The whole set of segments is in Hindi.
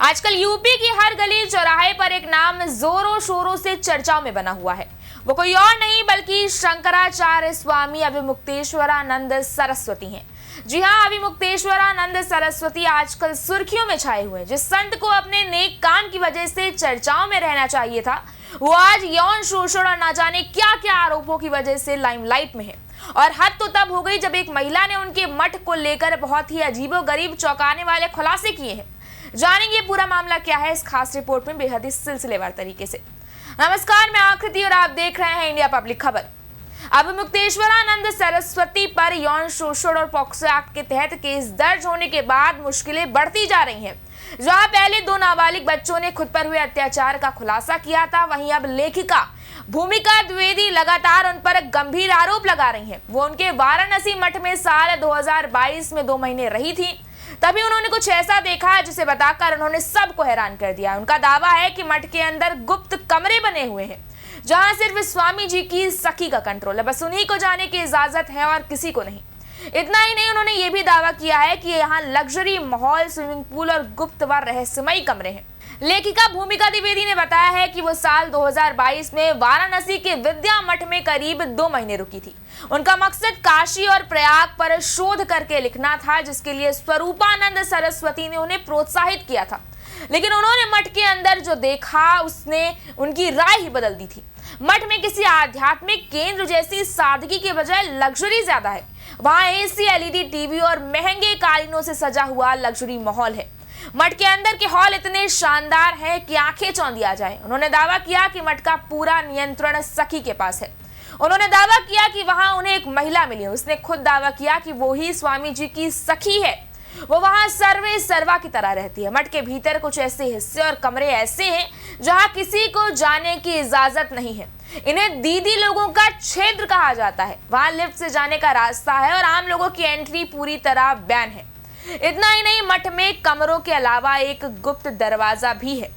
आजकल यूपी की हर गली चौराहे पर एक नाम जोरों शोरों से चर्चाओं में बना हुआ है। वो कोई और नहीं बल्कि शंकराचार्य स्वामी अभिमुक्तेश्वरानंद सरस्वती हैं। जी हाँ, अभिमुक्तेश्वरानंद सरस्वती आजकल सुर्खियों में छाए हुए हैं। जिस संत को अपने नेक काम की वजह से चर्चाओं में रहना चाहिए था, वो आज यौन शोषण और न जाने क्या क्या आरोपों की वजह से लाइमलाइट में है। और हद तो तब हो गई जब एक महिला ने उनके मठ को लेकर बहुत ही अजीबोगरीब चौंकाने वाले खुलासे किए हैं। जानेंगे पूरा मामला क्या है इस खास रिपोर्ट में बेहद ही सिलसिलेवार तरीके से। नमस्कार, मैं आकृति और आप देख रहे हैं इंडिया पब्लिक खबर। अभिमुक्तेश्वरानंद सरस्वती पर यौन शोषण और पॉक्सो एक्ट के तहत केस दर्ज होने के बाद मुश्किलें बढ़ती जा रही हैं। जहां पहले 2 नाबालिग बच्चों ने खुद पर हुए अत्याचार का खुलासा किया था, वहीं अब लेखिका भूमिका द्विवेदी लगातार उन पर गंभीर आरोप लगा रही हैं। वो उनके वाराणसी मठ में साल 2022 में 2 महीने रही थी। तभी उन्होंने कुछ ऐसा देखा जिसे बताकर उन्होंने सबको हैरान कर दिया। उनका दावा है कि मठ के अंदर गुप्त कमरे बने हुए हैं जहां सिर्फ स्वामी जी की सखी का कंट्रोल है, बस उन्हीं को जाने की इजाजत है और किसी को नहीं। इतना ही नहीं, उन्होंने ये भी दावा किया है कि यहाँ लग्जरी माहौल, स्विमिंग पूल और गुप्त व रहस्यमयी कमरे हैं। लेखिका भूमिका द्विवेदी ने बताया है कि वो साल 2022 में वाराणसी के विद्या मठ में करीब 2 महीने रुकी थी। उनका मकसद काशी और प्रयाग पर शोध करके लिखना था, जिसके लिए स्वरूपानंद सरस्वती ने उन्हें प्रोत्साहित किया था। लेकिन उन्होंने मठ के अंदर जो देखा उसने उनकी राय ही बदल दी थी। मठ में किसी आध्यात्मिक केंद्र जैसी सादगी के बजाय लग्जरी ज्यादा है। वहां एसी, एलईडी टीवी और महंगे कालीनों से सजा हुआ लग्जरी माहौल है। मठ के अंदर के हॉल इतने शानदार हैं कि आंखें चौंधी आ जाए। उन्होंने दावा किया कि मठ का पूरा नियंत्रण सखी के पास है। उन्होंने दावा किया कि वहां उन्हें एक महिला मिली। उसने खुद दावा किया कि वो ही स्वामी जी की सखी है। वो वहां सर्वे सर्वा की तरह रहती है। मठ के भीतर कुछ ऐसे हिस्से और कमरे ऐसे हैं जहां किसी को जाने की इजाजत नहीं है। इन्हें दीदी लोगों का क्षेत्र कहा जाता है। वहां लिफ्ट से जाने का रास्ता है और आम लोगों की एंट्री पूरी तरह बैन है। इतना ही नहीं, मठ में कमरों के अलावा एक गुप्त दरवाजा भी है।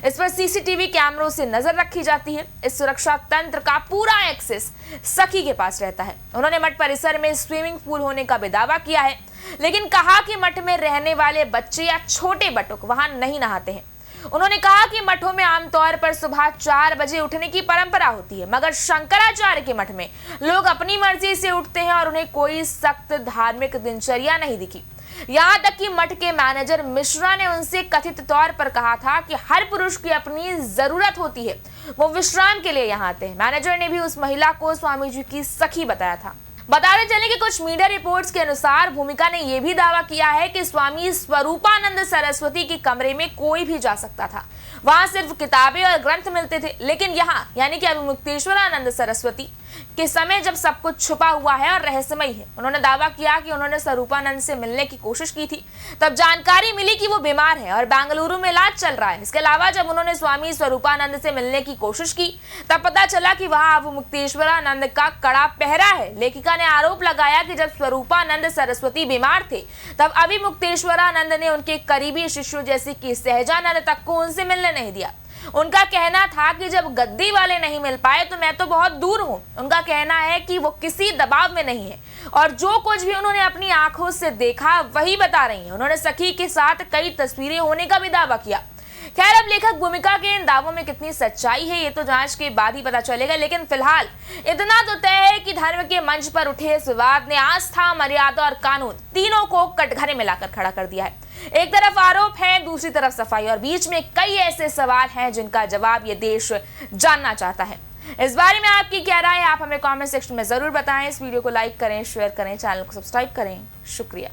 इस पर सीसीटीवी कैमरों से नजर रखी जाती है। इस सुरक्षा तंत्र का पूरा एक्सेस सखी के पास रहता है। उन्होंने मठ परिसर में स्विमिंग पूल होने का भी दावा किया है, लेकिन कहा कि मठ में रहने वाले बच्चे या छोटे बटुक वहां नहीं नहाते हैं। उन्होंने कहा कि मठों में आमतौर पर सुबह 4 बजे उठने की परंपरा होती है, मगर शंकराचार्य के मठ में लोग अपनी मर्जी से उठते हैं और उन्हें कोई सख्त धार्मिक दिनचर्या नहीं दिखी। यहाँ तक कि मठ के मैनेजर मिश्रा ने उनसे कथित तौर पर कहा था कि हर पुरुष की अपनी जरूरत होती है, वो विश्राम के लिए यहाँ आते हैं। मैनेजर ने भी उस महिला को स्वामी जी की सखी बताया था। बताते चले कि कुछ मीडिया रिपोर्ट्स के अनुसार भूमिका ने यह भी दावा किया है कि स्वामी स्वरूपानंद सरस्वती के कमरे में कोई भी जा सकता था। वहां सिर्फ किताबें और ग्रंथ मिलते थे। लेकिन यहाँ यानी कि अभिमुक्तेश्वरानंद सरस्वती के समय जब सब कुछ छुपा हुआ है और रहस्यमयी है। उन्होंने दावा किया कि उन्होंने स्वरूपानंद से मिलने की कोशिश की थी, तब जानकारी मिली कि वो बीमार है और बेंगलुरु में इलाज चल रहा है। इसके अलावा जब उन्होंने स्वामी स्वरूपानंद से मिलने की कोशिश की, तब पता चला कि वहां अभिमुक्तेश्वरानंद का कड़ा पहरा है। लेखिका ने आरोप लगाया कि जब स्वरूपानंद सरस्वती बीमार थे, तब अभिमुक्तेश्वरानंद ने उनके करीबी शिष्यों जैसे कि सहजानंद तक को उनसे मिलने नहीं दिया। उनका कहना था कि जब गद्दी वाले नहीं मिल पाए तो मैं तो बहुत दूर हूं। उनका कहना है कि वो किसी दबाव में नहीं है और जो कुछ भी उन्होंने अपनी आंखों से देखा वही बता रही हैं। उन्होंने सखी के साथ कई तस्वीरें होने का भी दावा किया। खैर, अब लेखक भूमिका के इन दावों में कितनी सच्चाई है ये तो जांच के बाद ही पता चलेगा। लेकिन फिलहाल इतना तो तय है कि धर्म के मंच पर उठे इस विवाद ने आस्था, मर्यादा और कानून तीनों को कटघरे में लाकर खड़ा कर दिया है। एक तरफ आरोप है, दूसरी तरफ सफाई और बीच में कई ऐसे सवाल हैं जिनका जवाब ये देश जानना चाहता है। इस बारे में आपकी क्या राय है, आप हमें कमेंट सेक्शन में जरूर बताएं। इस वीडियो को लाइक करें, शेयर करें, चैनल को सब्सक्राइब करें। शुक्रिया।